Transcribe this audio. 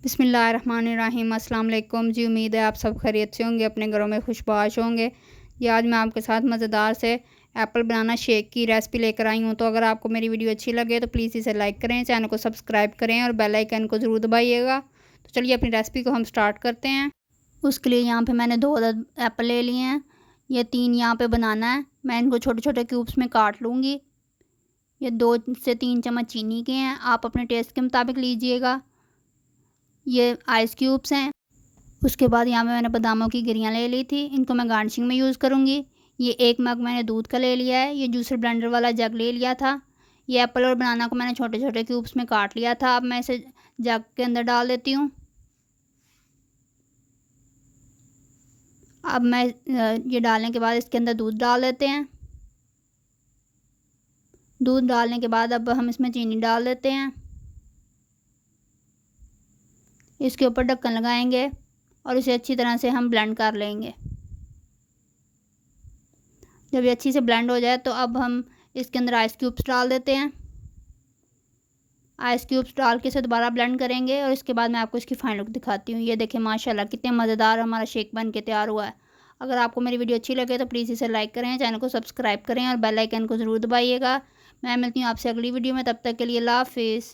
बिस्मिल्लाहिर्रहमानिर्रहीम। अस्सलाम वालेकुम जी। उम्मीद है आप सब खैरियत से होंगे, अपने घरों में खुशबाश होंगे। ये आज मैं आपके साथ मज़ेदार से एप्पल बनाना शेक की रेसिपी लेकर आई हूँ। तो अगर आपको मेरी वीडियो अच्छी लगे तो प्लीज़ इसे लाइक करें, चैनल को सब्सक्राइब करें और बेल आइकन को ज़रूर दबाइएगा। तो चलिए अपनी रेसिपी को हम स्टार्ट करते हैं। उसके लिए यहाँ पर मैंने 2 अदद एप्पल ले लिए हैं। ये 3 यहाँ पर बनाना है। मैं इनको छोटे छोटे क्यूब्स में काट लूँगी। ये 2 से 3 चम्मच चीनी के हैं, आप अपने टेस्ट के मुताबिक लीजिएगा। ये आइस क्यूब्स हैं। उसके बाद यहाँ पे मैंने बादामों की गिरियाँ ले ली थी, इनको मैं गार्निशिंग में यूज़ करूँगी। ये 1 मग मैंने दूध का ले लिया है। ये जूसर ब्लेंडर वाला जग ले लिया था। ये एप्पल और बनाना को मैंने छोटे छोटे क्यूब्स में काट लिया था। अब मैं इसे जग के अंदर डाल देती हूँ। अब मैं ये डालने के बाद इसके अंदर दूध डाल देते हैं। दूध डालने के बाद अब हम इसमें चीनी डाल देते हैं। इसके ऊपर ढक्कन लगाएंगे और इसे अच्छी तरह से हम ब्लेंड कर लेंगे। जब ये अच्छी से ब्लेंड हो जाए तो अब हम इसके अंदर आइस क्यूब्स डाल देते हैं। आइस क्यूब्स डाल के इसे दोबारा ब्लेंड करेंगे और इसके बाद मैं आपको इसकी फाइनल लुक दिखाती हूँ। ये देखें माशाल्लाह कितने मज़ेदार हमारा शेक बन के तैयार हुआ है। अगर आपको मेरी वीडियो अच्छी लगे तो प्लीज़ इसे लाइक करें, चैनल को सब्सक्राइब करें और बेल आइकन को ज़रूर दबाइएगा। मैं मिलती हूँ आपसे अगली वीडियो में, तब तक के लिए अल्लाह हाफ़िज़।